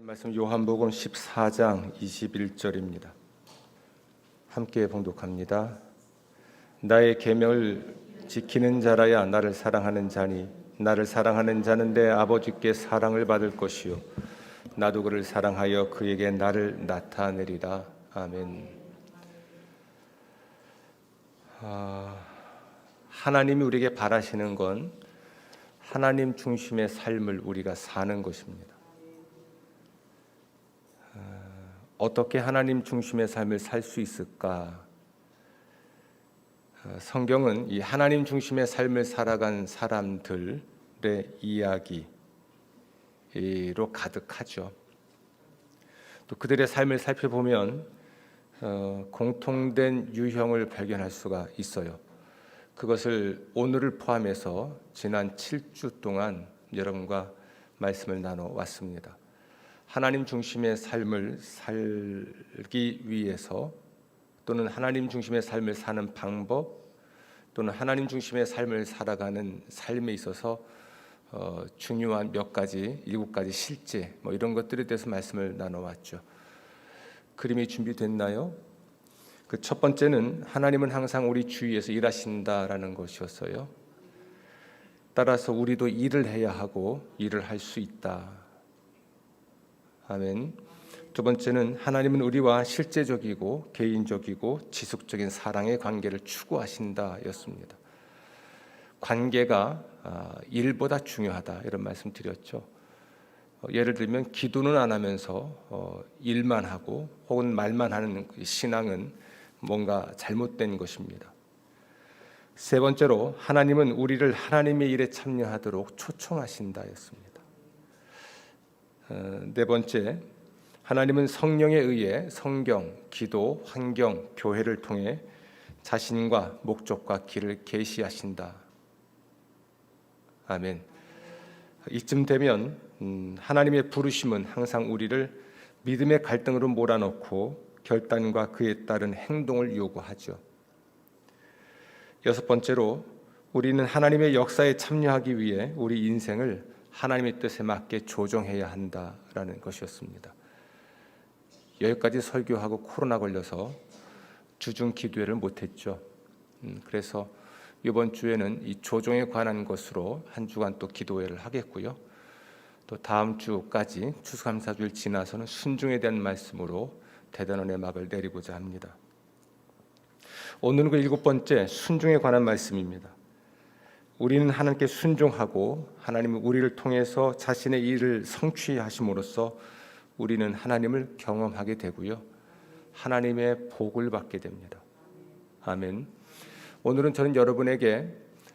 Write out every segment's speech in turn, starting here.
말씀 요한복음 14장 21절입니다. 함께 봉독합니다. 나의 계명을 지키는 자라야 나를 사랑하는 자니 나를 사랑하는 자는 내 아버지께 사랑을 받을 것이요 나도 그를 사랑하여 그에게 나를 나타내리라. 아멘. 하나님이 우리에게 바라시는 건 하나님 중심의 삶을 우리가 사는 것입니다. 어떻게 하나님 중심의 삶을 살 수 있을까? 성경은 이 하나님 중심의 삶을 살아간 사람들의 이야기로 가득하죠. 또 그들의 삶을 살펴보면 공통된 유형을 발견할 수가 있어요. 그것을 오늘을 포함해서 지난 7주 동안 여러분과 말씀을 나눠왔습니다. 하나님 중심의 삶을 살기 위해서 또는 하나님 중심의 삶을 사는 방법 또는 하나님 중심의 삶을 살아가는 삶에 있어서 중요한 몇 가지, 7가지 실제 이런 것들에 대해서 말씀을 나눠왔죠. 그림이 준비됐나요? 그 첫 번째는 하나님은 항상 우리 주위에서 일하신다라는 것이었어요. 따라서 우리도 일을 해야 하고 일을 할 수 있다. 아멘. 두 번째는 하나님은 우리와 실제적이고 개인적이고 지속적인 사랑의 관계를 추구하신다였습니다. 관계가 일보다 중요하다 이런 말씀 드렸죠. 예를 들면 기도는 안 하면서 일만 하고 혹은 말만 하는 신앙은 뭔가 잘못된 것입니다. 세 번째로 하나님은 우리를 하나님의 일에 참여하도록 초청하신다였습니다. 네 번째, 하나님은 성령에 의해 성경, 기도, 환경, 교회를 통해 자신과 목적과 길을 계시하신다. 아멘. 이쯤 되면 하나님의 부르심은 항상 우리를 믿음의 갈등으로 몰아넣고 결단과 그에 따른 행동을 요구하죠. 여섯 번째로 우리는 하나님의 역사에 참여하기 위해 우리 인생을 하나님의 뜻에 맞게 조정해야 한다라는 것이었습니다. 여기까지 설교하고 코로나 걸려서 주중 기도회를 못했죠. 그래서 이번 주에는 이 조정에 관한 것으로 한 주간 또 기도회를 하겠고요. 또 다음 주까지 추수감사주일 지나서는 순종에 대한 말씀으로 대단원의 막을 내리고자 합니다. 오늘은 그 7번째 순종에 관한 말씀입니다. 우리는 하나님께 순종하고 하나님은 우리를 통해서 자신의 일을 성취하심으로써 우리는 하나님을 경험하게 되고요. 하나님의 복을 받게 됩니다. 아멘. 오늘은 저는 여러분에게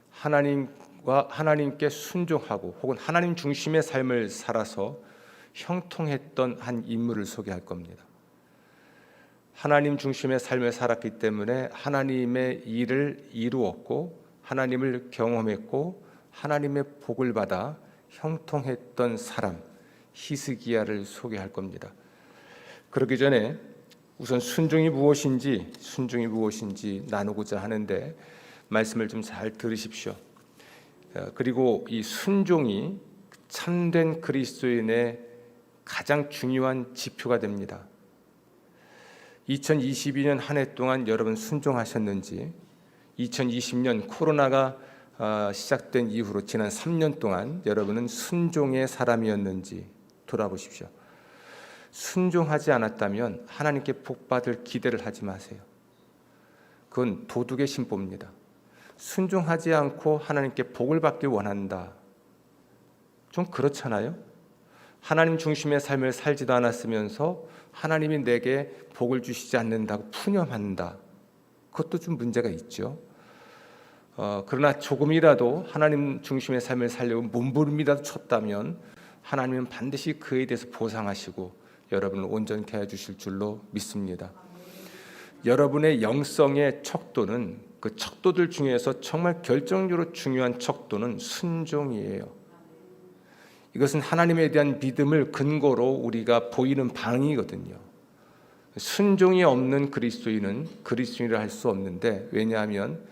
하나님께 순종하고 혹은 하나님 중심의 삶을 살아서 형통했던 한 인물을 소개할 겁니다. 하나님 중심의 삶을 살았기 때문에 하나님의 일을 이루었고 하나님을 경험했고 하나님의 복을 받아 형통했던 사람 히스기야를 소개할 겁니다. 그러기 전에 우선 순종이 무엇인지 나누고자 하는데 말씀을 좀 잘 들으십시오. 그리고 이 순종이 참된 그리스도인의 가장 중요한 지표가 됩니다. 2022년 한 해 동안 여러분 순종하셨는지 2020년 코로나가 시작된 이후로 지난 3년 동안 여러분은 순종의 사람이었는지 돌아보십시오. 순종하지 않았다면 하나님께 복받을 기대를 하지 마세요. 그건 도둑의 심보입니다. 순종하지 않고 하나님께 복을 받길 원한다. 좀 그렇잖아요. 하나님 중심의 삶을 살지도 않았으면서 하나님이 내게 복을 주시지 않는다고 푸념한다. 그것도 좀 문제가 있죠. 그러나 조금이라도 하나님 중심의 삶을 살려고 몸부림이라도 쳤다면 하나님은 반드시 그에 대해서 보상하시고 여러분을 온전케 해주실 줄로 믿습니다. 여러분의 영성의 척도는 그 척도들 중에서 정말 결정적으로 중요한 척도는 순종이에요. 이것은 하나님에 대한 믿음을 근거로 우리가 보이는 방이거든요. 순종이 없는 그리스도인은 그리스도인이라 할 수 없는데, 왜냐하면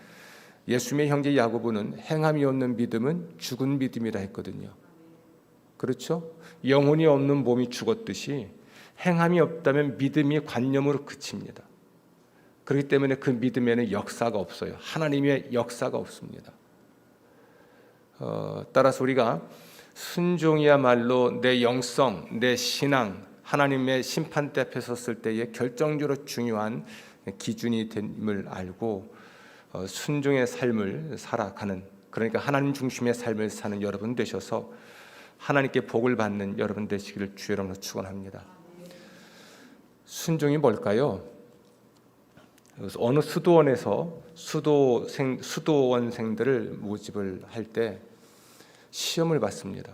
예수님의 형제 야고보는 행함이 없는 믿음은 죽은 믿음이라 했거든요. 그렇죠? 영혼이 없는 몸이 죽었듯이 행함이 없다면 믿음이 관념으로 그칩니다. 그렇기 때문에 그 믿음에는 역사가 없어요. 하나님의 역사가 없습니다. 따라서 우리가 순종이야말로 내 영성, 내 신앙, 하나님의 심판대 앞에 섰을 때에 결정적으로 중요한 기준이 됨을 알고 순종의 삶을 살아가는, 그러니까 하나님 중심의 삶을 사는 여러분 되셔서 하나님께 복을 받는 여러분 되시기를 주의 이름으로 축원합니다. 순종이 뭘까요? 어느 수도원에서 수도원생들을 모집을 할 때 시험을 받습니다.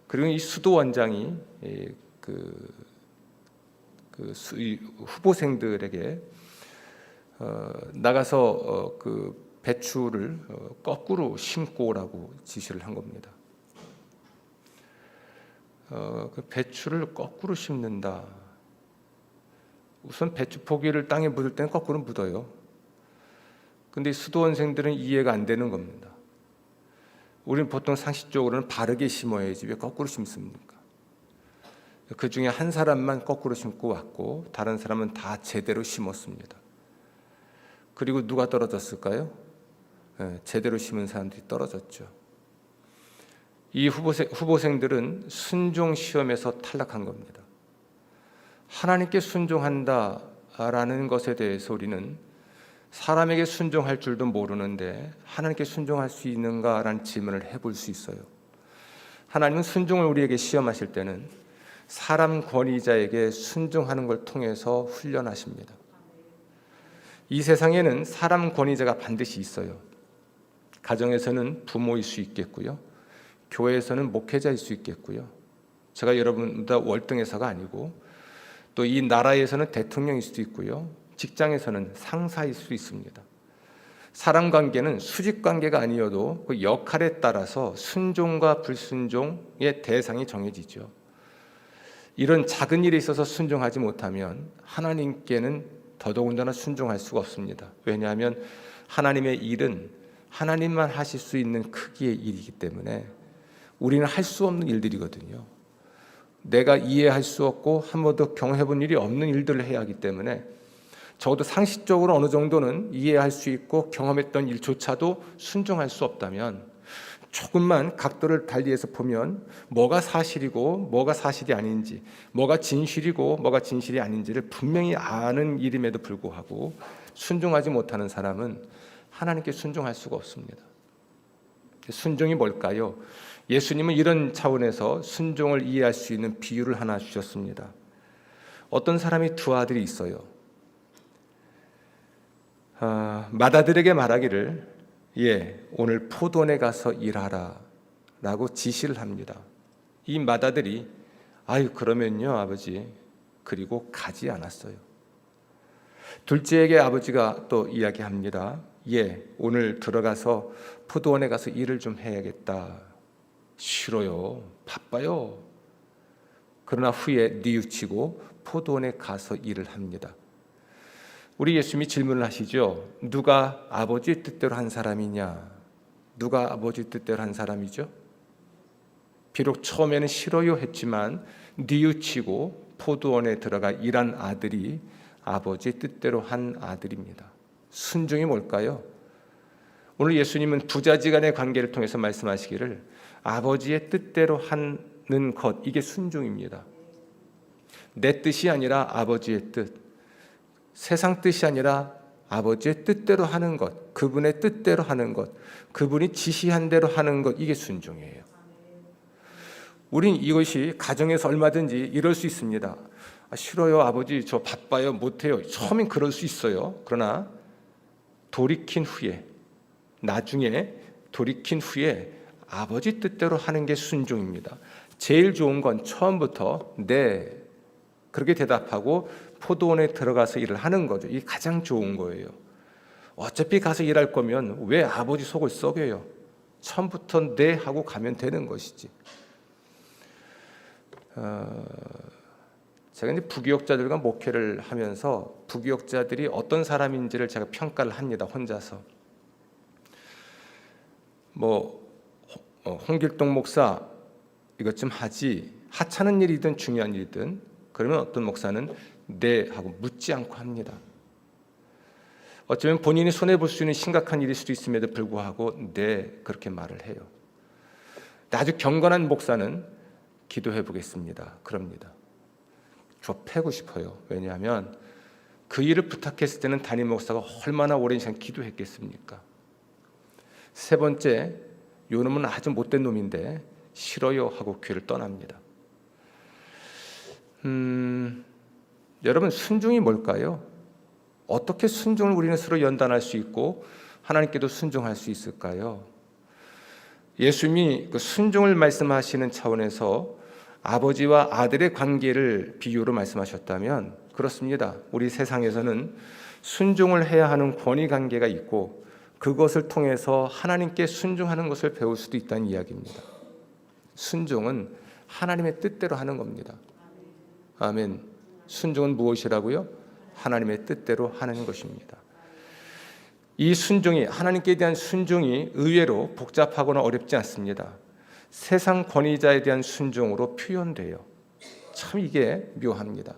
그리고 이 수도원장이 이 후보생들에게 나가서 그 배추를 거꾸로 심고 오라고 지시를 한 겁니다. 그 배추를 거꾸로 심는다. 우선 배추 포기를 땅에 묻을 때는 거꾸로 묻어요. 근데 수도원생들은 이해가 안 되는 겁니다. 우리는 보통 상식적으로는 바르게 심어야지 왜 거꾸로 심습니까? 그 중에 한 사람만 거꾸로 심고 왔고 다른 사람은 다 제대로 심었습니다. 그리고 누가 떨어졌을까요? 제대로 심은 사람들이 떨어졌죠. 이 후보생들은 순종 시험에서 탈락한 겁니다. 하나님께 순종한다라는 것에 대해서 우리는 사람에게 순종할 줄도 모르는데 하나님께 순종할 수 있는가라는 질문을 해볼 수 있어요. 하나님은 순종을 우리에게 시험하실 때는 사람 권위자에게 순종하는 걸 통해서 훈련하십니다. 이 세상에는 사람 권위자가 반드시 있어요. 가정에서는 부모일 수 있겠고요. 교회에서는 목회자일 수 있겠고요. 제가 여러분보다 월등해서가 아니고 또 이 나라에서는 대통령일 수도 있고요. 직장에서는 상사일 수 있습니다. 사람 관계는 수직 관계가 아니어도 그 역할에 따라서 순종과 불순종의 대상이 정해지죠. 이런 작은 일에 있어서 순종하지 못하면 하나님께는 더더군다나 순종할 수가 없습니다. 왜냐하면 하나님의 일은 하나님만 하실 수 있는 크기의 일이기 때문에 우리는 할 수 없는 일들이거든요. 내가 이해할 수 없고 한 번도 경험해본 일이 없는 일들을 해야 하기 때문에 적어도 상식적으로 어느 정도는 이해할 수 있고 경험했던 일조차도 순종할 수 없다면 조금만 각도를 달리해서 보면 뭐가 사실이고 뭐가 사실이 아닌지, 뭐가 진실이고 뭐가 진실이 아닌지를 분명히 아는 일임에도 불구하고 순종하지 못하는 사람은 하나님께 순종할 수가 없습니다. 순종이 뭘까요? 예수님은 이런 차원에서 순종을 이해할 수 있는 비유를 하나 주셨습니다. 어떤 사람이 두 아들이 있어요. 맏아들에게 말하기를 오늘 포도원에 가서 일하라 라고 지시를 합니다. 이 맏아들이 그러면요 아버지, 그리고 가지 않았어요. 둘째에게 아버지가 또 이야기합니다. 오늘 들어가서 포도원에 가서 일을 좀 해야겠다. 싫어요, 바빠요. 그러나 후에 뉘우치고 포도원에 가서 일을 합니다. 우리 예수님이 질문을 하시죠. 누가 아버지의 뜻대로 한 사람이냐? 누가 아버지의 뜻대로 한 사람이죠? 비록 처음에는 싫어요 했지만 뉘우치고 포도원에 들어가 일한 아들이 아버지의 뜻대로 한 아들입니다. 순종이 뭘까요? 오늘 예수님은 부자지간의 관계를 통해서 말씀하시기를 아버지의 뜻대로 하는 것, 이게 순종입니다. 내 뜻이 아니라 아버지의 뜻, 세상 뜻이 아니라 아버지의 뜻대로 하는 것, 그분의 뜻대로 하는 것, 그분이 지시한 대로 하는 것, 이게 순종이에요. 우린 이것이 가정에서 얼마든지 이럴 수 있습니다. 싫어요 아버지, 저 바빠요, 못해요. 처음엔 그럴 수 있어요. 그러나 돌이킨 후에, 나중에 돌이킨 후에 아버지 뜻대로 하는 게 순종입니다. 제일 좋은 건 처음부터 네, 그렇게 대답하고 포도원에 들어가서 일을 하는 거죠. 이게 가장 좋은 거예요. 어차피 가서 일할 거면 왜 아버지 속을 썩여요? 처음부터 네 하고 가면 되는 것이지. 제가 이제 부교역자들과 목회를 하면서 부교역자들이 어떤 사람인지를 제가 평가를 합니다. 혼자서. 홍길동 목사 이것 좀 하지, 하찮은 일이든 중요한 일이든, 그러면 어떤 목사는 네 하고 묻지 않고 합니다. 어쩌면 본인이 손해볼 수 있는 심각한 일일 수도 있음에도 불구하고 네 그렇게 말을 해요. 아주 경건한 목사는 기도해 보겠습니다, 그럽니다. 저 패고 싶어요. 왜냐하면 그 일을 부탁했을 때는 담임 목사가 얼마나 오랜 시간 기도했겠습니까? 세 번째, 요 놈은 아주 못된 놈인데 싫어요 하고 교회를 떠납니다. 여러분, 순종이 뭘까요? 어떻게 순종을 우리는 서로 연단할 수 있고 하나님께도 순종할 수 있을까요? 예수님이 그 순종을 말씀하시는 차원에서 아버지와 아들의 관계를 비유로 말씀하셨다면 그렇습니다. 우리 세상에서는 순종을 해야 하는 권위 관계가 있고 그것을 통해서 하나님께 순종하는 것을 배울 수도 있다는 이야기입니다. 순종은 하나님의 뜻대로 하는 겁니다. 아멘. 순종은 무엇이라고요? 하나님의 뜻대로 하는 것입니다. 이 순종이, 하나님께 대한 순종이 의외로 복잡하거나 어렵지 않습니다. 세상 권위자에 대한 순종으로 표현돼요. 참 이게 묘합니다.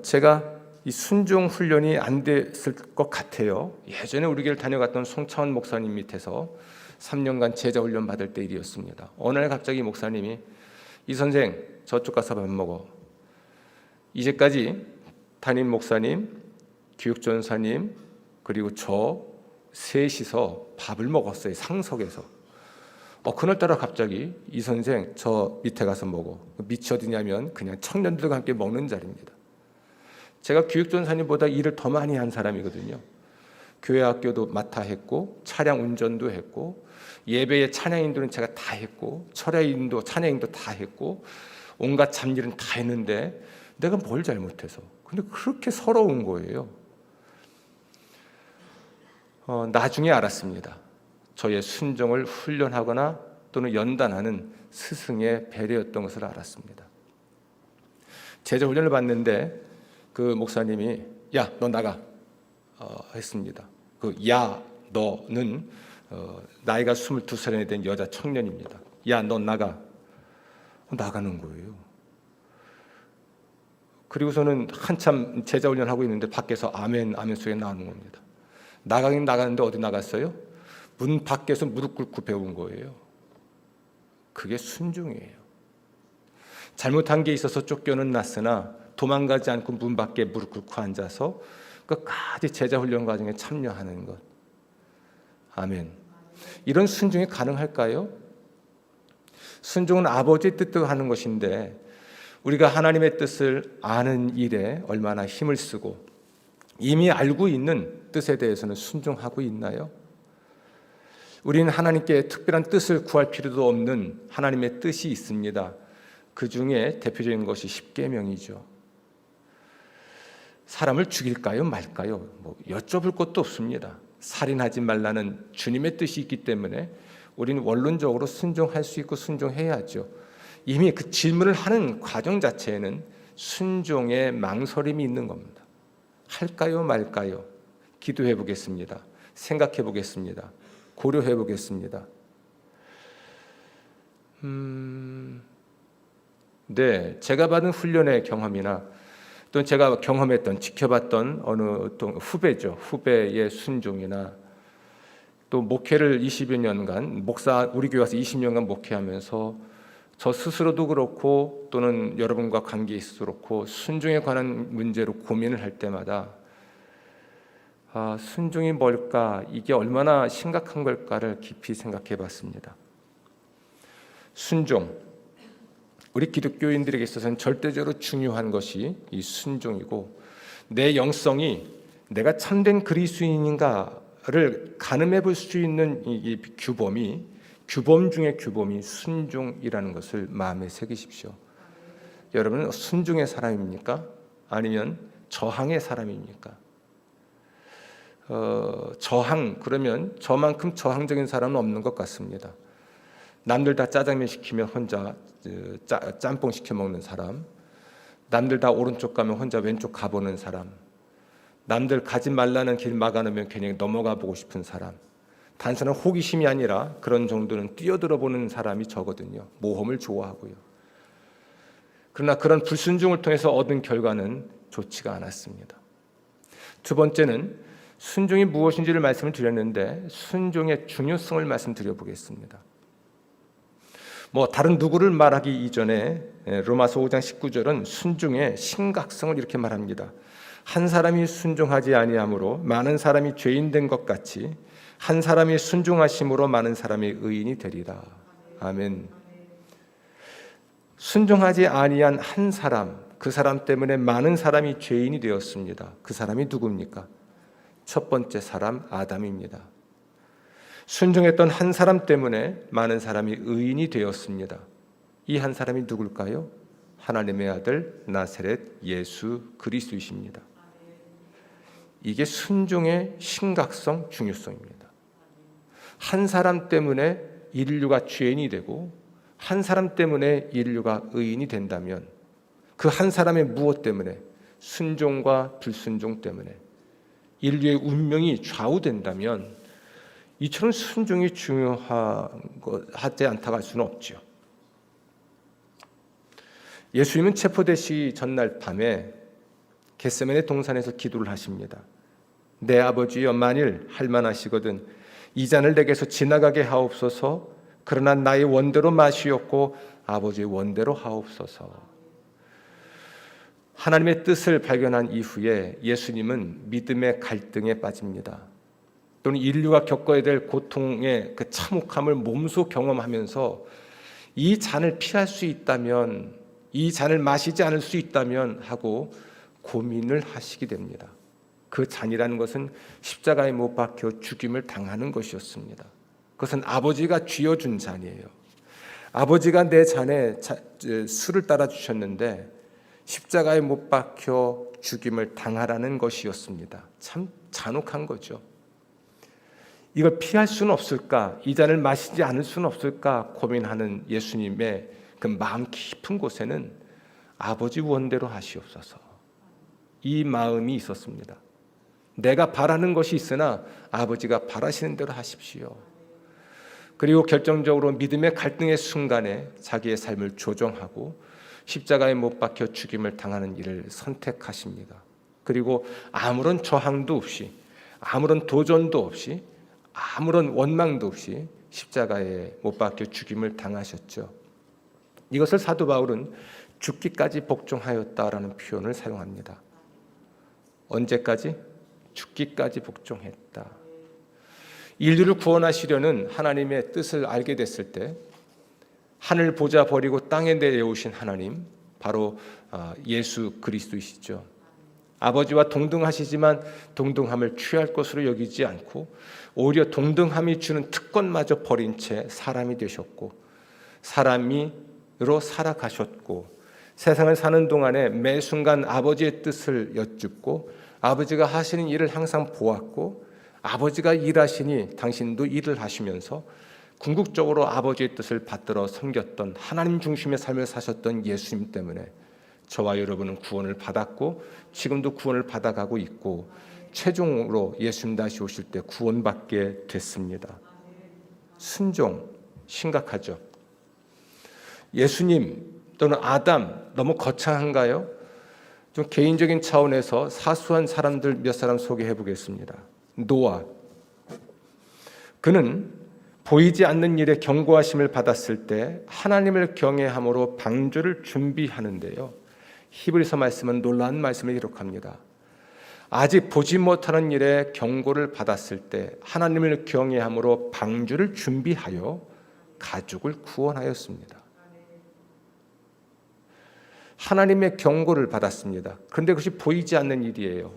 제가 이 순종 훈련이 안 됐을 것 같아요. 예전에 우리 교회를 다녀갔던 송차원 목사님 밑에서 3년간 제자 훈련 받을 때 일이었습니다. 어느 날 갑자기 목사님이 이 선생 저쪽 가서 밥 먹어. 이제까지 담임 목사님, 교육전사님 그리고 저 셋이서 밥을 먹었어요. 상석에서. 그날따라 갑자기 이 선생 저 밑에 가서 먹어. 밑이 어디냐면 그냥 청년들과 함께 먹는 자리입니다. 제가 교육전사님보다 일을 더 많이 한 사람이거든요. 교회 학교도 맡아 했고 차량 운전도 했고 예배의 찬양인도는 제가 다 했고 철야인도 찬양인도 다 했고 온갖 잡일은 다 했는데 내가 뭘 잘못해서, 근데 그렇게 서러운 거예요. 나중에 알았습니다. 저의 순종을 훈련하거나 또는 연단하는 스승의 배려였던 것을 알았습니다. 제자 훈련을 받는데 그 목사님이 야, 너 나가 했습니다. 그 야, 너는 나이가 22살에 된 여자 청년입니다. 야, 너 나가. 나가는 거예요. 그리고서는 한참 제자 훈련하고 있는데 밖에서 아멘, 아멘 소리가 나오는 겁니다. 나가긴 나가는데 어디 나갔어요? 문 밖에서 무릎 꿇고 배운 거예요. 그게 순종이에요. 잘못한 게 있어서 쫓겨는 났으나 도망가지 않고 문 밖에 무릎 꿇고 앉아서 끝까지 제자 훈련 과정에 참여하는 것. 아멘. 이런 순종이 가능할까요? 순종은 아버지의 뜻대로 하는 것인데 우리가 하나님의 뜻을 아는 일에 얼마나 힘을 쓰고 이미 알고 있는 뜻에 대해서는 순종하고 있나요? 우리는 하나님께 특별한 뜻을 구할 필요도 없는 하나님의 뜻이 있습니다. 그 중에 대표적인 것이 십계명이죠. 사람을 죽일까요 말까요? 여쭤볼 것도 없습니다. 살인하지 말라는 주님의 뜻이 있기 때문에 우리는 원론적으로 순종할 수 있고 순종해야죠. 이미 그 질문을 하는 과정 자체에는 순종의 망설임이 있는 겁니다. 할까요 말까요? 기도해 보겠습니다. 생각해 보겠습니다. 고려해 보겠습니다. 네, 제가 받은 훈련의 경험이나 또 제가 경험했던, 지켜봤던 어느 후배죠. 후배의 순종이나 또 목회를 20여 년간 우리 교회 와서 20년간 목회하면서 저 스스로도 그렇고 또는 여러분과 관계에 있어서 그렇고 순종에 관한 문제로 고민을 할 때마다 순종이 뭘까? 이게 얼마나 심각한 걸까를 깊이 생각해 봤습니다. 순종, 우리 기독교인들에게 있어서는 절대적으로 중요한 것이 이 순종이고 내 영성이 내가 참된 그리스도인인가를 가늠해 볼 수 있는 이 규범 중에 규범이 순종이라는 것을 마음에 새기십시오. 여러분은 순종의 사람입니까? 아니면 저항의 사람입니까? 저항, 그러면 저만큼 저항적인 사람은 없는 것 같습니다. 남들 다 짜장면 시키면 혼자 짬뽕 시켜 먹는 사람, 남들 다 오른쪽 가면 혼자 왼쪽 가보는 사람, 남들 가지 말라는 길 막아놓으면 괜히 넘어가 보고 싶은 사람, 단순한 호기심이 아니라 그런 정도는 뛰어들어 보는 사람이 적거든요. 모험을 좋아하고요. 그러나 그런 불순종을 통해서 얻은 결과는 좋지가 않았습니다. 두 번째는 순종이 무엇인지를 말씀을 드렸는데 순종의 중요성을 말씀드려 보겠습니다. 다른 누구를 말하기 이전에 로마서 5장 19절은 순종의 심각성을 이렇게 말합니다. 한 사람이 순종하지 아니함으로 많은 사람이 죄인 된 것 같이 한 사람이 순종하심으로 많은 사람이 의인이 되리라. 아멘. 순종하지 아니한 한 사람, 그 사람 때문에 많은 사람이 죄인이 되었습니다. 그 사람이 누굽니까? 첫 번째 사람 아담입니다. 순종했던 한 사람 때문에 많은 사람이 의인이 되었습니다. 이 한 사람이 누굴까요? 하나님의 아들 나사렛 예수 그리스도이십니다. 이게 순종의 심각성, 중요성입니다. 한 사람 때문에 인류가 죄인이 되고 한 사람 때문에 인류가 의인이 된다면 그 한 사람의 무엇 때문에? 순종과 불순종 때문에 인류의 운명이 좌우된다면 이처럼 순종이 중요하지 않다고 할 수는 없죠. 예수님은 체포되시기 전날 밤에 겟세마네 동산에서 기도를 하십니다. 내 아버지여, 만일 할만하시거든 이 잔을 내게서 지나가게 하옵소서. 그러나 나의 원대로 마시옵고 아버지의 원대로 하옵소서. 하나님의 뜻을 발견한 이후에 예수님은 믿음의 갈등에 빠집니다. 또는 인류가 겪어야 될 고통의 그 참혹함을 몸소 경험하면서 이 잔을 피할 수 있다면, 이 잔을 마시지 않을 수 있다면 하고 고민을 하시게 됩니다. 그 잔이라는 것은 십자가에 못 박혀 죽임을 당하는 것이었습니다. 그것은 아버지가 쥐어준 잔이에요. 아버지가 내 잔에 술을 따라 주셨는데 십자가에 못 박혀 죽임을 당하라는 것이었습니다. 참 잔혹한 거죠. 이걸 피할 수는 없을까? 이 잔을 마시지 않을 수는 없을까? 고민하는 예수님의 그 마음 깊은 곳에는 아버지 원대로 하시옵소서. 이 마음이 있었습니다. 내가 바라는 것이 있으나 아버지가 바라시는 대로 하십시오. 그리고 결정적으로 믿음의 갈등의 순간에 자기의 삶을 조정하고 십자가에 못 박혀 죽임을 당하는 일을 선택하십니다. 그리고 아무런 저항도 없이, 아무런 도전도 없이, 아무런 원망도 없이 십자가에 못 박혀 죽임을 당하셨죠. 이것을 사도 바울은 죽기까지 복종하였다라는 표현을 사용합니다. 언제까지? 죽기까지 복종했다. 인류를 구원하시려는 하나님의 뜻을 알게 됐을 때 하늘 보좌 버리고 땅에 내려오신 하나님, 바로 예수 그리스도이시죠. 아버지와 동등하시지만 동등함을 취할 것으로 여기지 않고 오히려 동등함이 주는 특권마저 버린 채 사람이 되셨고 사람으로 살아가셨고 세상을 사는 동안에 매 순간 아버지의 뜻을 여쭙고 아버지가 하시는 일을 항상 보았고 아버지가 일하시니 당신도 일을 하시면서 궁극적으로 아버지의 뜻을 받들어 섬겼던 하나님 중심의 삶을 사셨던 예수님 때문에 저와 여러분은 구원을 받았고 지금도 구원을 받아가고 있고 최종으로 예수님 다시 오실 때 구원받게 됐습니다. 순종 심각하죠. 예수님 또는 아담 너무 거창한가요? 좀 개인적인 차원에서 사소한 사람들 몇 사람 소개해 보겠습니다. 노아, 그는 보이지 않는 일에 경고하심을 받았을 때 하나님을 경외함으로 방주를 준비하는데요. 히브리서 말씀은 놀라운 말씀을 기록합니다. 아직 보지 못하는 일에 경고를 받았을 때 하나님을 경외함으로 방주를 준비하여 가족을 구원하였습니다. 하나님의 경고를 받았습니다. 그런데 그것이 보이지 않는 일이에요.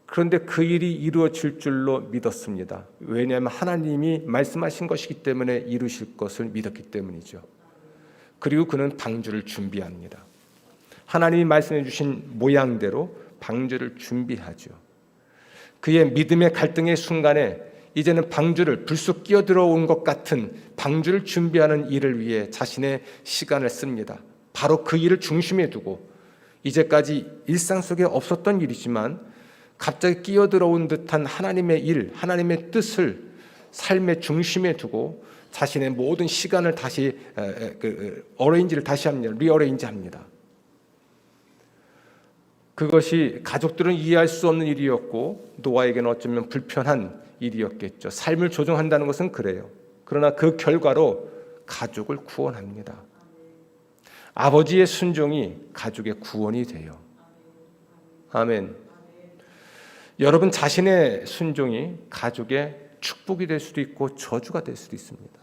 그런데 그 일이 이루어질 줄로 믿었습니다. 왜냐하면 하나님이 말씀하신 것이기 때문에 이루실 것을 믿었기 때문이죠. 그리고 그는 방주를 준비합니다. 하나님이 말씀해 주신 모양대로 방주를 준비하죠. 그의 믿음의 갈등의 순간에 이제는 방주를 불쑥 끼어들어온 것 같은 방주를 준비하는 일을 위해 자신의 시간을 씁니다. 바로 그 일을 중심에 두고 이제까지 일상 속에 없었던 일이지만 갑자기 끼어들어온 듯한 하나님의 일, 하나님의 뜻을 삶의 중심에 두고 자신의 모든 시간을 다시 어레인지를 다시 합니다. 리어레인지 합니다. 그것이 가족들은 이해할 수 없는 일이었고 노아에게는 어쩌면 불편한 일이었겠죠. 삶을 조정한다는 것은 그래요. 그러나 그 결과로 가족을 구원합니다. 아버지의 순종이 가족의 구원이 돼요. 아멘. 여러분 자신의 순종이 가족의 축복이 될 수도 있고 저주가 될 수도 있습니다.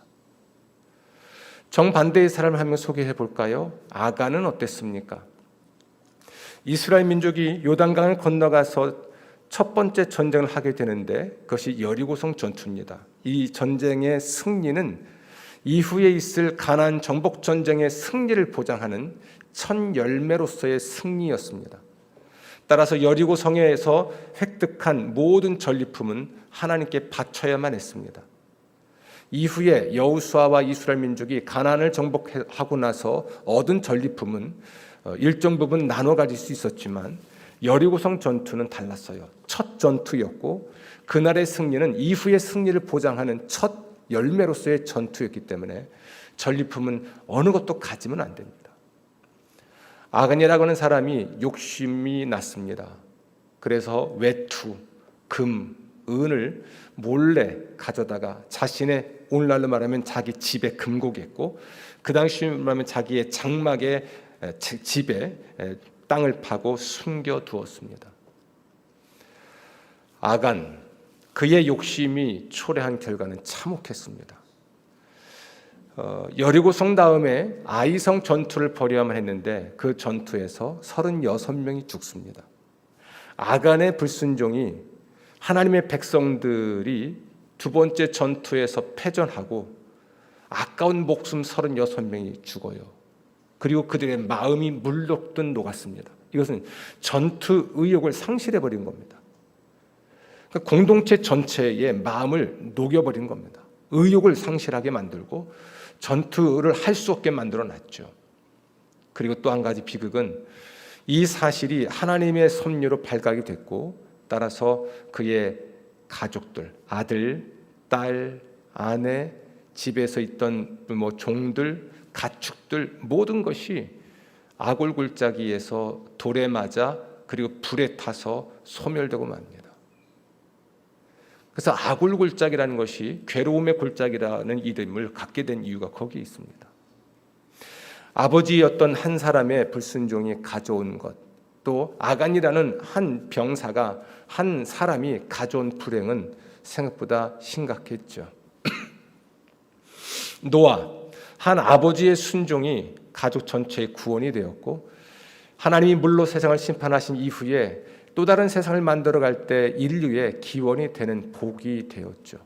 정반대의 사람을 한 명 소개해 볼까요? 아간은 어땠습니까? 이스라엘 민족이 요단강을 건너가서 첫 번째 전쟁을 하게 되는데 그것이 여리고성 전투입니다. 이 전쟁의 승리는 이후에 있을 가나안 정복 전쟁의 승리를 보장하는 첫 열매로서의 승리였습니다. 따라서 여리고성에서 획득한 모든 전리품은 하나님께 바쳐야만 했습니다. 이후에 여호수아와 이스라엘 민족이 가나안을 정복하고 나서 얻은 전리품은 일정 부분 나눠 가질 수 있었지만 여리고성 전투는 달랐어요. 첫 전투였고 그날의 승리는 이후의 승리를 보장하는 첫 열매로서의 전투였기 때문에 전리품은 어느 것도 가지면 안 됩니다. 아간이라고 하는 사람이 욕심이 났습니다. 그래서 외투, 금, 은을 몰래 가져다가 자신의 오늘날로 말하면 자기 집에 금고겠고 그 당시 말하면 자기의 장막에 집에 땅을 파고 숨겨두었습니다. 아간, 그의 욕심이 초래한 결과는 참혹했습니다. 여리고성 다음에 아이성 전투를 벌여야만 했는데 그 전투에서 36명이 죽습니다. 아간의 불순종이 하나님의 백성들이 두 번째 전투에서 패전하고 아까운 목숨 36명이 죽어요. 그리고 그들의 마음이 물녹듯 녹았습니다. 이것은 전투 의욕을 상실해버린 겁니다. 그러니까 공동체 전체의 마음을 녹여버린 겁니다. 의욕을 상실하게 만들고 전투를 할 수 없게 만들어놨죠. 그리고 또 한 가지 비극은 이 사실이 하나님의 섭리로 발각이 됐고 따라서 그의 가족들, 아들, 딸, 아내, 집에서 있던 종들, 가축들 모든 것이 아골골짜기에서 돌에 맞아 그리고 불에 타서 소멸되고 맙니다. 그래서 아골골짜기라는 것이 괴로움의 골짜기라는 이름을 갖게 된 이유가 거기에 있습니다. 아버지였던 한 사람의 불순종이 가져온 것, 또 아간이라는 한 병사가 한 사람이 가져온 불행은 생각보다 심각했죠. 노아, 한 아버지의 순종이 가족 전체의 구원이 되었고 하나님이 물로 세상을 심판하신 이후에 또 다른 세상을 만들어갈 때 인류의 기원이 되는 복이 되었죠.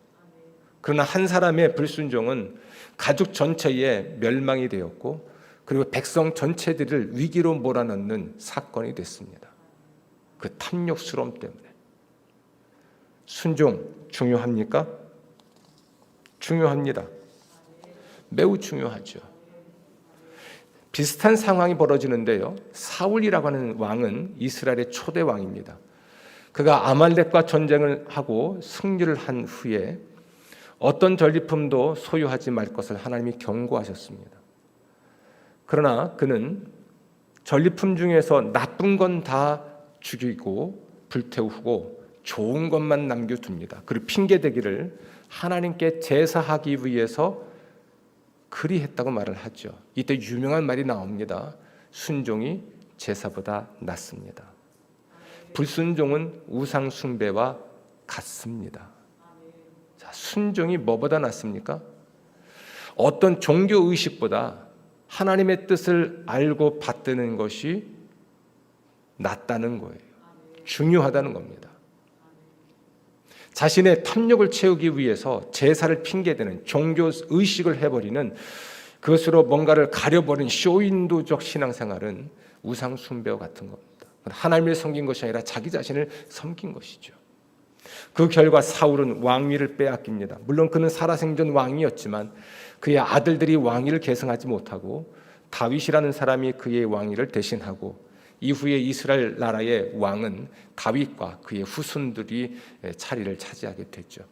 그러나 한 사람의 불순종은 가족 전체의 멸망이 되었고 그리고 백성 전체들을 위기로 몰아넣는 사건이 됐습니다. 그 탐욕스러움 때문에. 순종 중요합니까? 중요합니다. 매우 중요하죠. 비슷한 상황이 벌어지는데요. 사울이라고 하는 왕은 이스라엘의 초대 왕입니다. 그가 아말렉과 전쟁을 하고 승리를 한 후에 어떤 전리품도 소유하지 말 것을 하나님이 경고하셨습니다. 그러나 그는 전리품 중에서 나쁜 건 다 죽이고 불태우고 좋은 것만 남겨둡니다. 그리고 핑계대기를 하나님께 제사하기 위해서 그리했다고 말을 하죠. 이때 유명한 말이 나옵니다. 순종이 제사보다 낫습니다. 불순종은 우상 숭배와 같습니다. 자, 순종이 뭐보다 낫습니까? 어떤 종교 의식보다 하나님의 뜻을 알고 받드는 것이 낫다는 거예요. 중요하다는 겁니다. 자신의 탐욕을 채우기 위해서 제사를 핑계대는 종교 의식을 해버리는 그것으로 뭔가를 가려버린 쇼윈도적 신앙생활은 우상 숭배와 같은 겁니다. 하나님을 섬긴 것이 아니라 자기 자신을 섬긴 것이죠. 그 결과 사울은 왕위를 빼앗깁니다. 물론 그는 살아생전 왕이었지만 그의 아들들이 왕위를 계승하지 못하고 다윗이라는 사람이 그의 왕위를 대신하고 이후에 이스라엘 나라의 왕은 다윗과 그의 후손들이 자리를 차지하게 됐죠.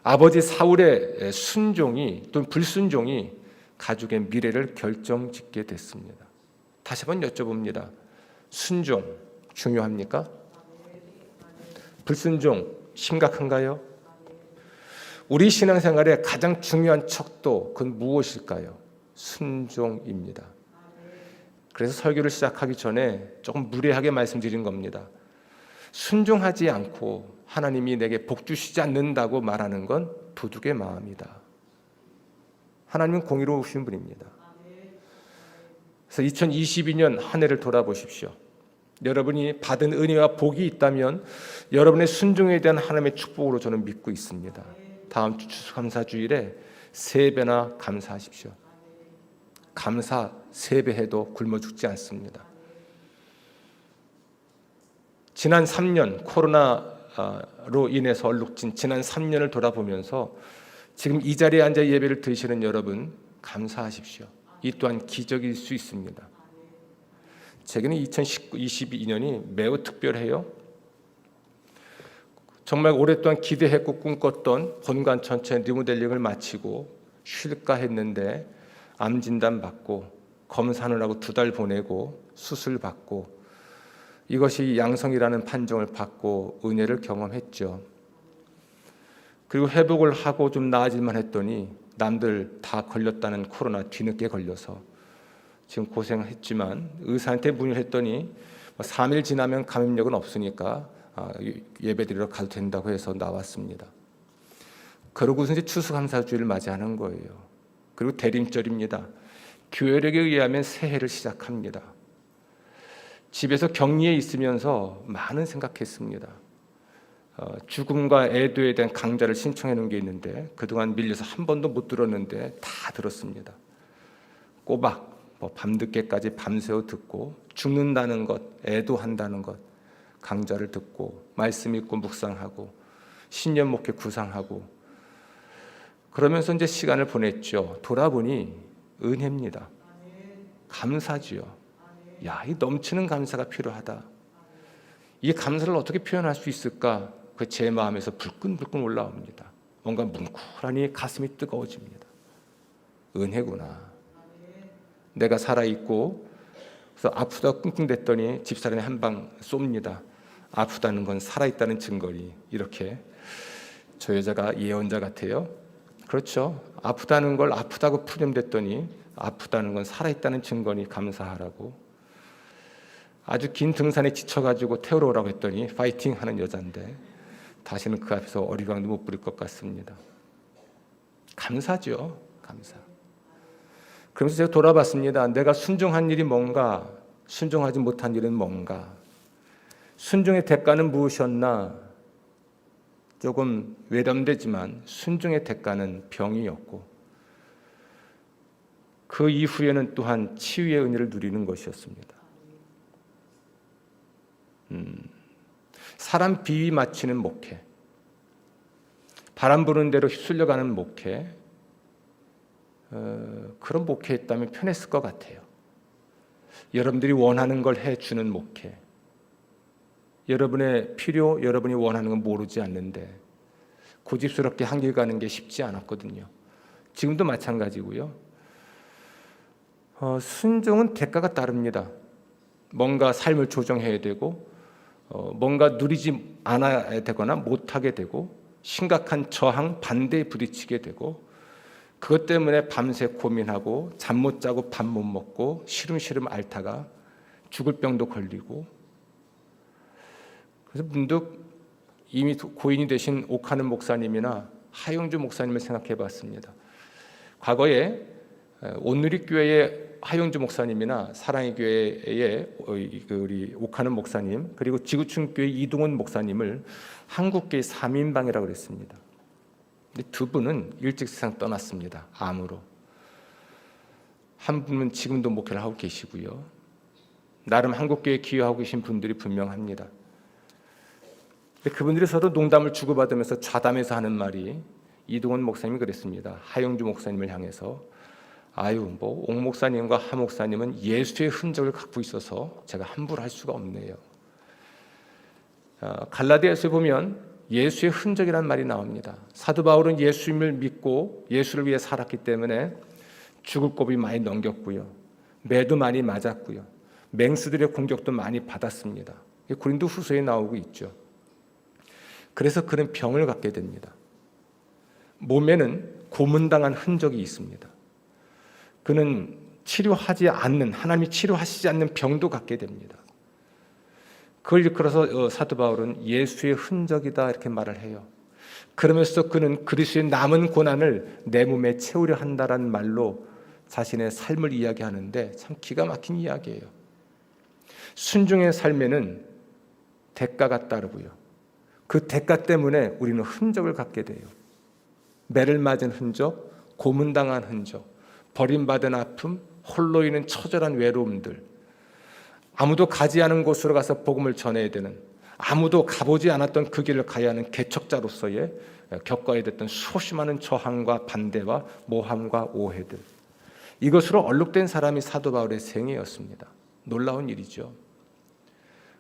아버지 사울의 순종이 또는 불순종이 가족의 미래를 결정짓게 됐습니다. 다시 한번 여쭤봅니다. 순종 중요합니까? 불순종 심각한가요? 우리 신앙생활의 가장 중요한 척도 그건 무엇일까요? 순종입니다. 그래서 설교를 시작하기 전에 조금 무례하게 말씀드린 겁니다. 순종하지 않고 하나님이 내게 복 주시지 않는다고 말하는 건 도둑의 마음이다. 하나님은 공의로우신 분입니다. 그래서 2022년 한 해를 돌아보십시오. 여러분이 받은 은혜와 복이 있다면 여러분의 순종에 대한 하나님의 축복으로 저는 믿고 있습니다. 다음 주 추수감사주일에 3배나 감사하십시오. 감사 3배 해도 굶어 죽지 않습니다. 지난 3년 코로나로 인해서 얼룩진 지난 3년을 돌아보면서 지금 이 자리에 앉아 예배를 드리시는 여러분 감사하십시오. 이 또한 기적일 수 있습니다. 제게는 2022년이 매우 특별해요. 정말 오랫동안 기대했고 꿈꿨던 본관 전체 리모델링을 마치고 쉴까 했는데 암 진단 받고 검사하느라고 2달 보내고 수술 받고 이것이 양성이라는 판정을 받고 은혜를 경험했죠. 그리고 회복을 하고 좀 나아질만 했더니 남들 다 걸렸다는 코로나 뒤늦게 걸려서 지금 고생했지만 의사한테 문의를 했더니 3일 지나면 감염력은 없으니까 예배드리러 가도 된다고 해서 나왔습니다. 그러고서 이제 추수감사주일을 맞이하는 거예요. 그리고 대림절입니다. 교회력에 의하면 새해를 시작합니다. 집에서 격리에 있으면서 많은 생각했습니다. 죽음과 애도에 대한 강좌를 신청해 놓은 게 있는데 그동안 밀려서 한 번도 못 들었는데 다 들었습니다. 꼬박 밤늦게까지 밤새워 듣고 죽는다는 것, 애도한다는 것 강좌를 듣고 말씀 읽고 묵상하고 신년 목회 구상하고 그러면서 이제 시간을 보냈죠. 돌아보니 은혜입니다. 감사지요. 야, 이 넘치는 감사가 필요하다. 이 감사를 어떻게 표현할 수 있을까? 그 제 마음에서 불끈불끈 올라옵니다. 뭔가 뭉클하니 가슴이 뜨거워집니다. 은혜구나. 내가 살아있고 그래서 아프다 끙끙댔더니 집사람이 한 방 쏩니다. 아프다는 건 살아있다는 증거니 이렇게 저 여자가 예언자 같아요. 그렇죠. 아프다는 걸 아프다고 푸념댔더니 아프다는 건 살아있다는 증거니 감사하라고. 아주 긴 등산에 지쳐가지고 태우러 오라고 했더니 파이팅 하는 여잔데 다시는 그 앞에서 어리광도 못 부릴 것 같습니다. 감사죠. 감사. 그러면서 제가 돌아봤습니다. 내가 순종한 일이 뭔가, 순종하지 못한 일은 뭔가, 순종의 대가는 무엇이었나. 조금 외람되지만 순종의 대가는 병이었고 그 이후에는 또한 치유의 은혜를 누리는 것이었습니다. 사람 비위 맞추는 목회, 바람 부는 대로 휩쓸려가는 목회, 그런 목회했다면 편했을 것 같아요. 여러분들이 원하는 걸 해주는 목회, 여러분의 필요, 여러분이 원하는 건 모르지 않는데 고집스럽게 한 길 가는 게 쉽지 않았거든요. 지금도 마찬가지고요. 순종은 대가가 따릅니다. 뭔가 삶을 조정해야 되고 뭔가 누리지 않아야 되거나 못하게 되고 심각한 저항, 반대에 부딪히게 되고 그것 때문에 밤새 고민하고 잠 못 자고 밥 못 먹고 시름시름 앓다가 죽을 병도 걸리고 그래서 문득 이미 고인이 되신 옥하는 목사님이나 하용주 목사님을 생각해 봤습니다. 과거에 온누리교회의 하용주 목사님이나 사랑의 교회의 우리 옥하는 목사님 그리고 지구촌교회 이동원 목사님을 한국교회 3인방이라고 그랬습니다. 근데 두 분은 일찍 세상 떠났습니다. 암으로. 한 분은 지금도 목회를 하고 계시고요. 나름 한국교회에 기여하고 계신 분들이 분명합니다. 그분들이 서로 농담을 주고받으면서 좌담해서 하는 말이 이동원 목사님이 그랬습니다. 하용주 목사님을 향해서 아유 옥 목사님과 하 목사님은 예수의 흔적을 갖고 있어서 제가 함부로 할 수가 없네요. 갈라디아서에 보면 예수의 흔적이란 말이 나옵니다. 사도 바울은 예수님을 믿고 예수를 위해 살았기 때문에 죽을 고비 많이 넘겼고요. 매도 많이 맞았고요. 맹수들의 공격도 많이 받았습니다. 고린도후서에 나오고 있죠. 그래서 그는 병을 갖게 됩니다. 몸에는 고문당한 흔적이 있습니다. 그는 치료하지 않는, 하나님이 치료하시지 않는 병도 갖게 됩니다. 그걸 일컬어서 사도 바울은 예수의 흔적이다 이렇게 말을 해요. 그러면서 그는 그리스도의 남은 고난을 내 몸에 채우려 한다라는 말로 자신의 삶을 이야기하는데 참 기가 막힌 이야기예요. 순종의 삶에는 대가가 따르고요. 그 대가 때문에 우리는 흔적을 갖게 돼요. 매를 맞은 흔적, 고문당한 흔적, 버림받은 아픔, 홀로 있는 처절한 외로움들, 아무도 가지 않은 곳으로 가서 복음을 전해야 되는, 아무도 가보지 않았던 그 길을 가야 하는 개척자로서의 겪어야 됐던 수없이 많은 저항과 반대와 모함과 오해들, 이것으로 얼룩된 사람이 사도 바울의 생애였습니다. 놀라운 일이죠.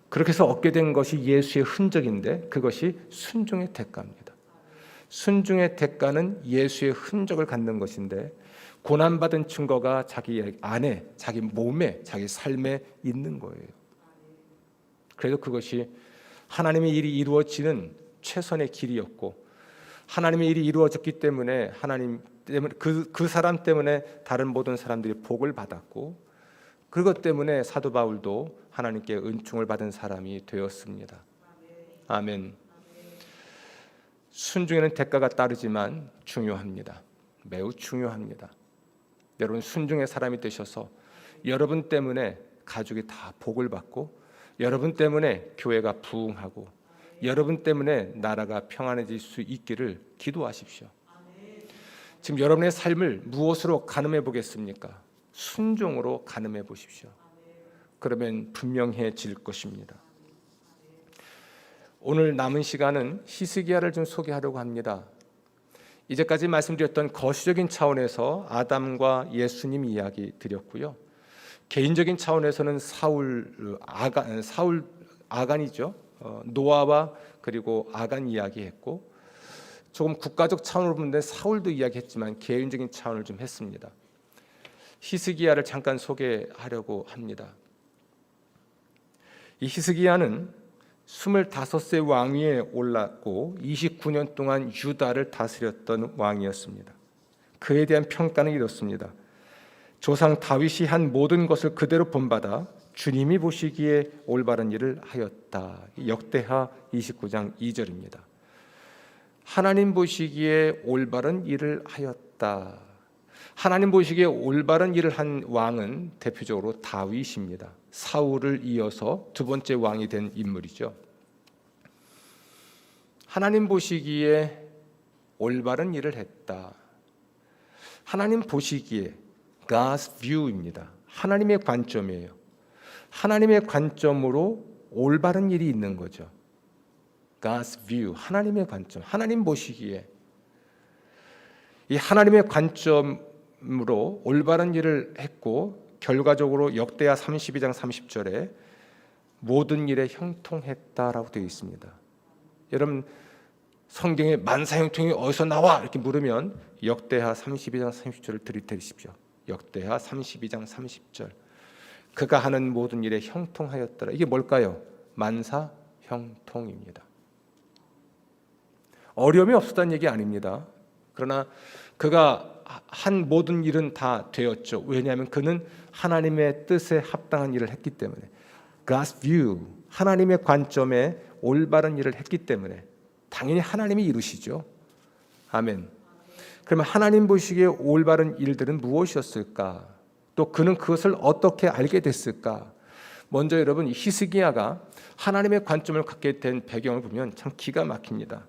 그렇게 해서 얻게 된 것이 예수의 흔적인데 그것이 순종의 대가입니다. 순종의 대가는 예수의 흔적을 갖는 것인데 고난받은 증거가 자기 안에, 자기 몸에, 자기 삶에 있는 거예요. 그래서 그것이 하나님의 일이 이루어지는 최선의 길이었고, 하나님의 일이 이루어졌기 때문에 하나님 때문에 그 사람 때문에 다른 모든 사람들이 복을 받았고, 그것 때문에 사도 바울도 하나님께 은총을 받은 사람이 되었습니다. 아멘. 순종에는 대가가 따르지만 중요합니다. 매우 중요합니다. 여러분 순종의 사람이 되셔서 여러분 때문에 가족이 다 복을 받고, 여러분 때문에 교회가 부흥하고, 여러분 때문에 나라가 평안해질 수 있기를 기도하십시오. 지금 여러분의 삶을 무엇으로 가늠해 보겠습니까? 순종으로 가늠해 보십시오. 그러면 분명해질 것입니다. 오늘 남은 시간은 히스기야를 좀 소개하려고 합니다. 이제까지 말씀드렸던 거시적인 차원에서 아담과 예수님 이야기 드렸고요. 개인적인 차원에서는 사울 아간이죠. 노아와 그리고 아간 이야기했고, 조금 국가적 차원으로 보는데 사울도 이야기했지만 개인적인 차원을 좀 했습니다. 히스기야를 잠깐 소개하려고 합니다. 이 히스기야는 25세 왕위에 올랐고 29년 동안 유다를 다스렸던 왕이었습니다. 그에 대한 평가는 이렇습니다. 조상 다윗이 한 모든 것을 그대로 본받아 주님이 보시기에 올바른 일을 하였다. 역대하 29장 2절입니다. 하나님 보시기에 올바른 일을 하였다. 하나님 보시기에 올바른 일을 한 왕은 대표적으로 다윗입니다. 사울을 이어서 두 번째 왕이 된 인물이죠. 하나님 보시기에 올바른 일을 했다. 하나님 보시기에 God's view입니다. 하나님의 관점이에요. 하나님의 관점으로 올바른 일이 있는 거죠. God's view, 하나님의 관점, 하나님 보시기에 이 하나님의 관점으로 올바른 일을 했고, 결과적으로 역대하 32장 30절에 모든 일에 형통했다라고 되어 있습니다. 여러분 성경에 만사형통이 어디서 나와? 이렇게 물으면 역대하 32장 30절을 들이대십시오. 역대하 32장 30절. 그가 하는 모든 일에 형통하였더라. 이게 뭘까요? 만사형통입니다. 어려움이 없었다는 얘기 아닙니다. 그러나 그가 한 모든 일은 다 되었죠. 왜냐하면 그는 하나님의 뜻에 합당한 일을 했기 때문에, God's view, 하나님의 관점에 올바른 일을 했기 때문에 당연히 하나님이 이루시죠. 아멘. 그러면 하나님 보시기에 올바른 일들은 무엇이었을까? 또 그는 그것을 어떻게 알게 됐을까? 먼저 여러분, 히스기야가 하나님의 관점을 갖게 된 배경을 보면 참 기가 막힙니다.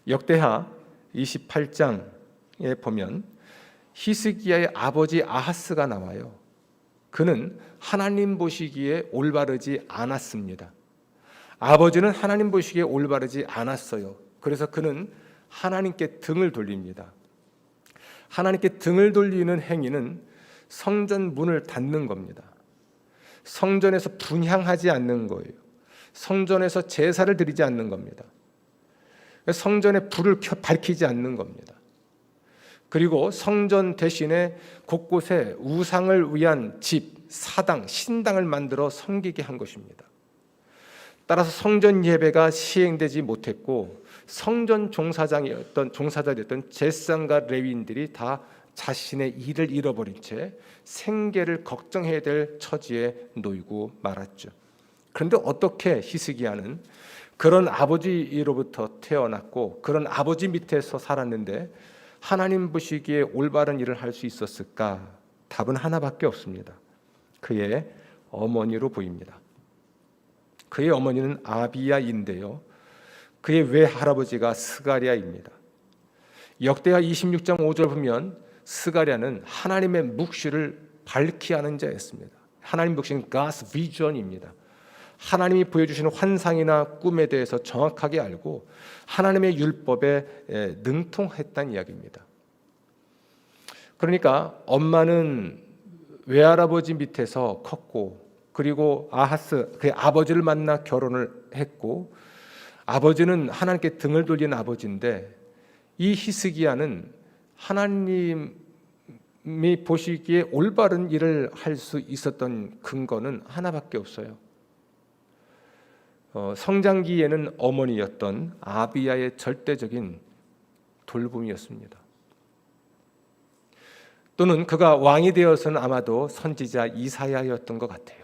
역대하 28장에 보면 히스기야의 아버지 아하스가 나와요. 그는 하나님 보시기에 올바르지 않았습니다. 아버지는 하나님 보시기에 올바르지 않았어요. 그래서 그는 하나님께 등을 돌립니다. 하나님께 등을 돌리는 행위는 성전 문을 닫는 겁니다. 성전에서 분향하지 않는 거예요. 성전에서 제사를 드리지 않는 겁니다. 성전에 불을 밝히지 않는 겁니다. 그리고 성전 대신에 곳곳에 우상을 위한 집, 사당, 신당을 만들어 섬기게 한 것입니다. 따라서 성전 예배가 시행되지 못했고 성전 종사자였던 제사장과 레위인들이 다 자신의 일을 잃어버린 채 생계를 걱정해야 될 처지에 놓이고 말았죠. 그런데 어떻게 히스기야는 그런 아버지로부터 태어났고 그런 아버지 밑에서 살았는데 하나님 보시기에 올바른 일을 할 수 있었을까? 답은 하나밖에 없습니다. 그의 어머니로 보입니다. 그의 어머니는 아비야인데요, 그의 외할아버지가 스가랴입니다. 역대하 26장 5절 보면 스가랴는 하나님의 묵시를 밝히 하는 자였습니다. 하나님 묵시는 God's vision입니다. 하나님이 보여주시는 환상이나 꿈에 대해서 정확하게 알고 하나님의 율법에 능통했다는 이야기입니다. 그러니까 엄마는 외할아버지 밑에서 컸고, 그리고 아하스 그의 아버지를 만나 결혼을 했고, 아버지는 하나님께 등을 돌리는 아버지인데, 이 히스기야는 하나님이 보시기에 올바른 일을 할 수 있었던 근거는 하나밖에 없어요. 성장기에는 어머니였던 아비야의 절대적인 돌봄이었습니다. 또는 그가 왕이 되어서는 아마도 선지자 이사야였던 것 같아요.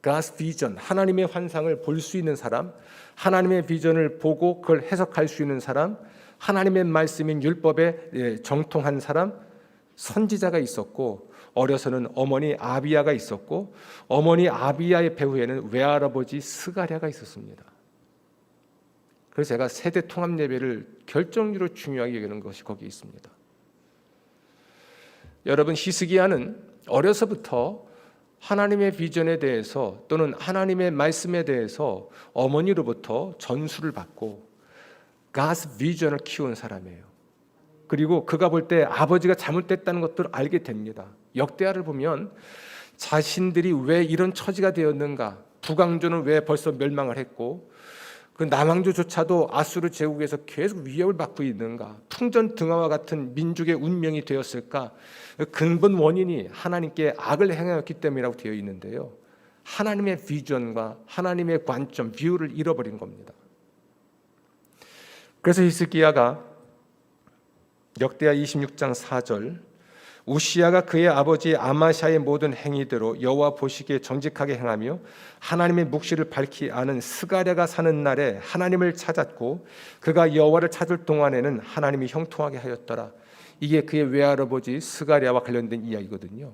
God's vision, 하나님의 환상을 볼 수 있는 사람, 하나님의 비전을 보고 그걸 해석할 수 있는 사람, 하나님의 말씀인 율법에 정통한 사람, 선지자가 있었고, 어려서는 어머니 아비야가 있었고, 어머니 아비야의 배후에는 외할아버지 스가랴가 있었습니다. 그래서 제가 세대 통합 예배를 결정적으로 중요하게 여기는 것이 거기 있습니다. 여러분, 히스기야는 어려서부터 하나님의 비전에 대해서 또는 하나님의 말씀에 대해서 어머니로부터 전수를 받고 God's vision을 키운 사람이에요. 그리고 그가 볼 때 아버지가 잘못됐다는 것들을 알게 됩니다. 역대하를 보면 자신들이 왜 이런 처지가 되었는가, 북왕조는 왜 벌써 멸망을 했고 그 남왕조조차도 아수르 제국에서 계속 위협을 받고 있는가, 풍전등화와 같은 민족의 운명이 되었을까? 그 근본 원인이 하나님께 악을 행하였기 때문이라고 되어 있는데요, 하나님의 비전과 하나님의 관점, 뷰를 잃어버린 겁니다. 그래서 히스기야가 역대하 26장 4절, 우시야가 그의 아버지 아마샤의 모든 행위대로 여호와 보시기에 정직하게 행하며 하나님의 묵시를 밝히 아는 스가랴가 사는 날에 하나님을 찾았고 그가 여호와를 찾을 동안에는 하나님이 형통하게 하였더라. 이게 그의 외할아버지 스가랴와 관련된 이야기거든요.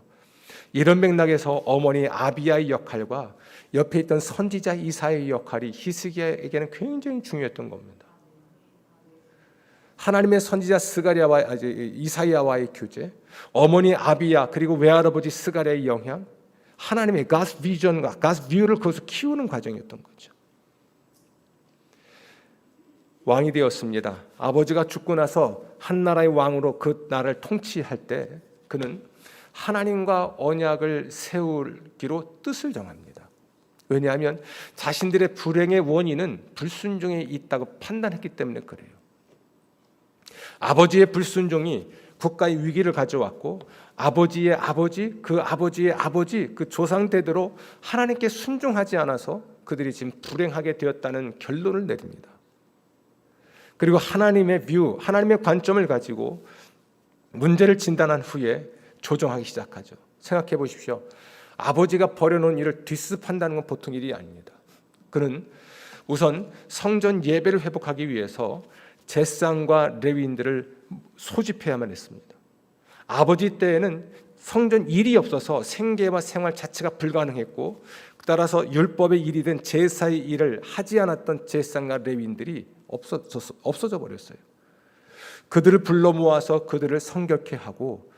이런 맥락에서 어머니 아비야의 역할과 옆에 있던 선지자 이사야의 역할이 히스기야에게는 굉장히 중요했던 겁니다. 하나님의 선지자 스가랴와 이사야와의 교제, 어머니 아비야 그리고 외할아버지 스가랴의 영향, 하나님의 God's vision과 God's view를 거기서 키우는 과정이었던 거죠. 왕이 되었습니다. 아버지가 죽고 나서 한 나라의 왕으로 그 나라를 통치할 때 그는 하나님과 언약을 세우기로 뜻을 정합니다. 왜냐하면 자신들의 불행의 원인은 불순종에 있다고 판단했기 때문에 그래요. 아버지의 불순종이 국가의 위기를 가져왔고 아버지의 아버지, 그 아버지의 아버지, 그 조상대대로 하나님께 순종하지 않아서 그들이 지금 불행하게 되었다는 결론을 내립니다. 그리고 하나님의 뷰, 하나님의 관점을 가지고 문제를 진단한 후에 조정하기 시작하죠. 생각해 보십시오. 아버지가 버려놓은 일을 뒤습한다는 건 보통 일이 아닙니다. 그는 우선 성전 예배를 회복하기 위해서 제사장과 레위인들을 소집해야만 했습니다. 아버지 때에는 성전 일이 없어서 생계와 생활 자체가 불가능했고, 따라서 율법의 일이 된 제사의 일을 하지 않았던 제사장과 레위인들이 없어져 버렸어요. 그들을 불러 모아서 그들을 성결케 하고,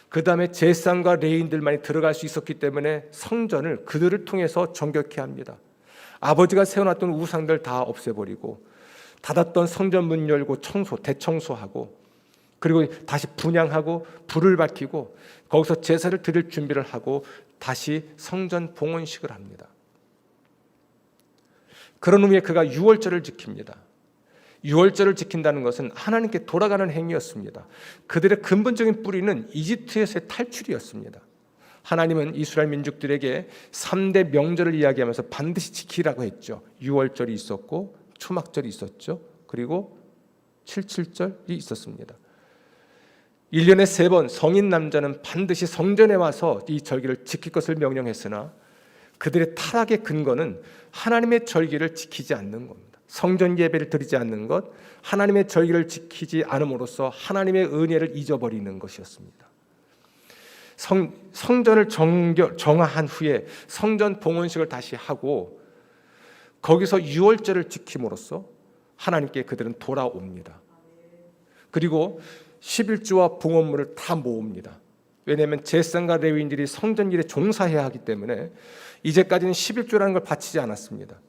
그 다음에 제사장과 레위인들만이 들어갈 수 있었기 때문에 성전을 그들을 통해서 정결케 합니다. 아버지가 세워놨던 우상들 다 없애버리고 닫았던 성전 문 열고 대청소하고, 그리고 다시 분향하고 불을 밝히고 거기서 제사를 드릴 준비를 하고 다시 성전 봉헌식을 합니다. 그런 후에 그가 유월절을 지킵니다. 유월절을 지킨다는 것은 하나님께 돌아가는 행위였습니다. 그들의 근본적인 뿌리는 이집트에서의 탈출이었습니다. 하나님은 이스라엘 민족들에게 3대 명절을 이야기하면서 반드시 지키라고 했죠. 유월절이 있었고 초막절이 있었죠. 그리고 77절이 있었습니다. 1년에 3번 성인 남자는 반드시 성전에 와서 이 절기를 지킬 것을 명령했으나 그들의 타락의 근거는 하나님의 절기를 지키지 않는 겁니다. 성전 예배를 드리지 않는 것, 하나님의 절기를 지키지 않음으로써 하나님의 은혜를 잊어버리는 것이었습니다. 성전을 정화한 후에 성전 봉헌식을 다시 하고 거기서 유월절을 지킴으로써 하나님께 그들은 돌아옵니다. 그리고 11조와 봉헌물을 다 모읍니다. 왜냐하면 제사장과 레위인들이 성전 일에 종사해야 하기 때문에 이제까지는 11조라는 걸 바치지 않았습니다.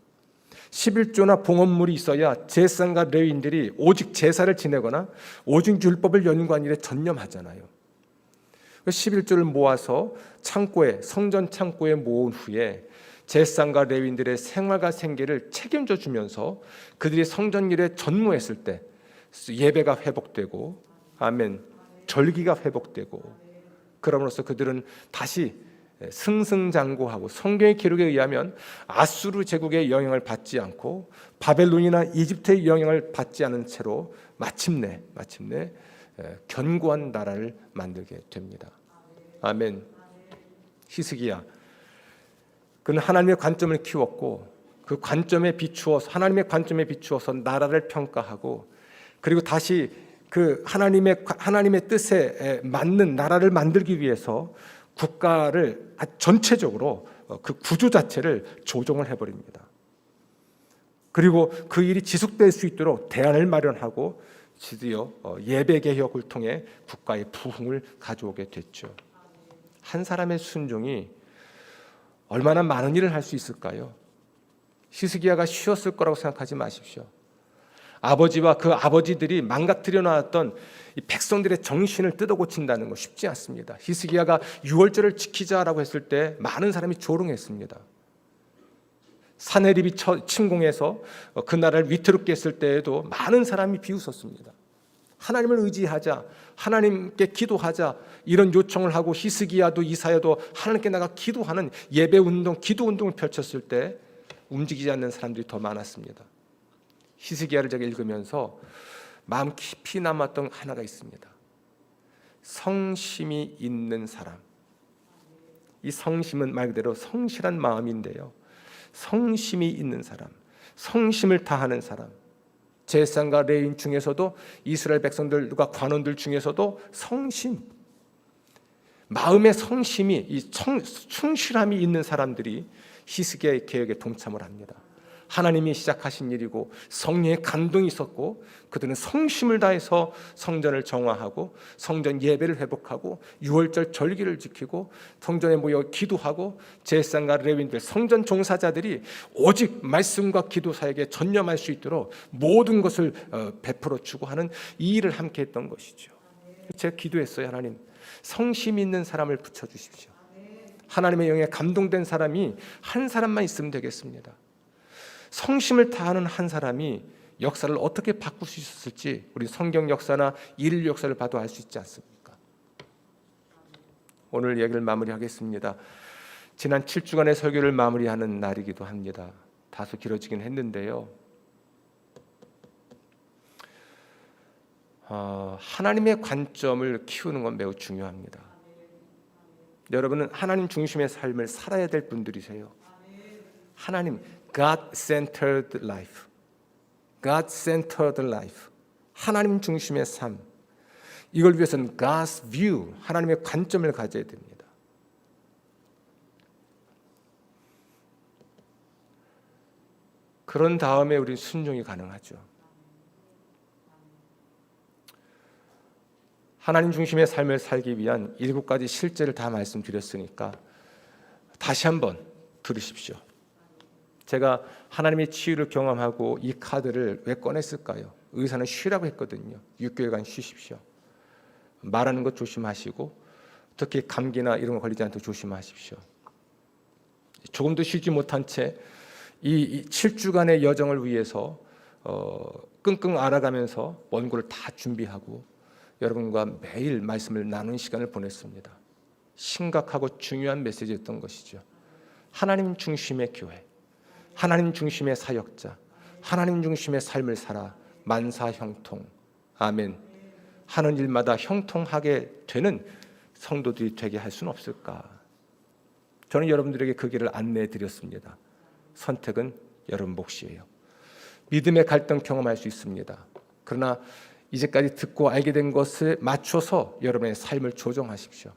11조나 봉헌물이 있어야 제사장과 레위인들이 오직 제사를 지내거나 오직 율법을 연구한 일에 전념하잖아요. 11조를 모아서 성전 창고에 모은 후에 제사장과 레위인들의 생활과 생계를 책임져 주면서 그들이 성전 일에 전무했을 때 예배가 회복되고, 아멘, 절기가 회복되고, 그럼으로써 그들은 다시 승승장구하고 성경의 기록에 의하면 아수르 제국의 영향을 받지 않고 바벨론이나 이집트의 영향을 받지 않은 채로 마침내 견고한 나라를 만들게 됩니다. 아멘. 히스기야, 그는 하나님의 관점을 키웠고 그 관점에 비추어서 하나님의 관점에 비추어서 나라를 평가하고 그리고 다시 그 하나님의 뜻에 맞는 나라를 만들기 위해서 국가를 전체적으로 그 구조 자체를 조정을 해버립니다. 그리고 그 일이 지속될 수 있도록 대안을 마련하고 드디어 예배 개혁을 통해 국가의 부흥을 가져오게 됐죠. 한 사람의 순종이 얼마나 많은 일을 할 수 있을까요? 히스기야가 쉬었을 거라고 생각하지 마십시오. 아버지와 그 아버지들이 망가뜨려 놨던 이 백성들의 정신을 뜯어 고친다는 거 쉽지 않습니다. 히스기야가 유월절을 지키자라고 했을 때 많은 사람이 조롱했습니다. 사내립이 침공해서 그 나라를 위태롭게 했을 때에도 많은 사람이 비웃었습니다. 하나님을 의지하자, 하나님께 기도하자, 이런 요청을 하고 히스기야도 이사야도 하나님께 나가 기도하는 예배 운동, 기도 운동을 펼쳤을 때 움직이지 않는 사람들이 더 많았습니다. 히스기야를 제가 읽으면서 마음 깊이 남았던 하나가 있습니다. 성심이 있는 사람. 이 성심은 말 그대로 성실한 마음인데요, 성심이 있는 사람, 성심을 다하는 사람, 제사장과 레위인 중에서도 이스라엘 백성들과 관원들 중에서도 성심, 마음의 성심이, 이 충실함이 있는 사람들이 히스기야의 개혁에 동참을 합니다. 하나님이 시작하신 일이고 성령의 감동이 있었고 그들은 성심을 다해서 성전을 정화하고 성전 예배를 회복하고 유월절 절기를 지키고 성전에 모여 기도하고 제사장과 레위인들, 성전 종사자들이 오직 말씀과 기도 사역에 전념할 수 있도록 모든 것을 베풀어 주고 하는 이 일을 함께 했던 것이죠. 제가 기도했어요. 하나님, 성심 있는 사람을 붙여주십시오. 하나님의 영에 감동된 사람이 한 사람만 있으면 되겠습니다. 성심을 다하는 한 사람이 역사를 어떻게 바꿀 수 있었을지 우리 성경 역사나 인류 역사를 봐도 알 수 있지 않습니까? 오늘 얘기를 마무리하겠습니다. 지난 7주간의 설교를 마무리하는 날이기도 합니다. 다소 길어지긴 했는데요, 하나님의 관점을 키우는 건 매우 중요합니다. 여러분은 하나님 중심의 삶을 살아야 될 분들이세요. 하나님, God-centered life, God-centered life, 하나님 중심의 삶, 이걸 위해서는 God's view, 하나님의 관점을 가져야 됩니다. 그런 다음에 우리 순종이 가능하죠. 하나님 중심의 삶을 살기 위한 7가지 실제를 다 말씀드렸으니까 다시 한번 들으십시오. 제가 하나님의 치유를 경험하고 이 카드를 왜 꺼냈을까요? 의사는 쉬라고 했거든요. 6개월간 쉬십시오. 말하는 것 조심하시고 특히 감기나 이런 거 걸리지 않도록 조심하십시오. 조금도 쉬지 못한 채 이 7주간의 여정을 위해서 끙끙 앓아가면서 원고를 다 준비하고 여러분과 매일 말씀을 나누는 시간을 보냈습니다. 심각하고 중요한 메시지였던 것이죠. 하나님 중심의 교회, 하나님 중심의 사역자, 하나님 중심의 삶을 살아 만사 형통. 아멘. 하는 일마다 형통하게 되는 성도들이 되게 할 수는 없을까? 저는 여러분들에게 그 길을 안내해 드렸습니다. 선택은 여러분 몫이에요. 믿음의 갈등 경험할 수 있습니다. 그러나 이제까지 듣고 알게 된 것에 맞춰서 여러분의 삶을 조정하십시오.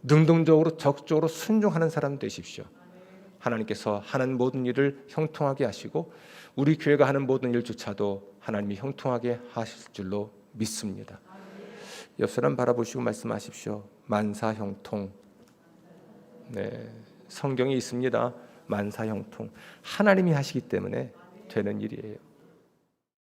능동적으로 적극적으로 순종하는 사람 되십시오. 하나님께서 하는 모든 일을 형통하게 하시고 우리 교회가 하는 모든 일조차도 하나님이 형통하게 하실 줄로 믿습니다. 옆 사람 바라보시고 말씀하십시오. 만사 형통. 네, 성경에 있습니다. 만사 형통. 하나님이 하시기 때문에 되는 일이에요.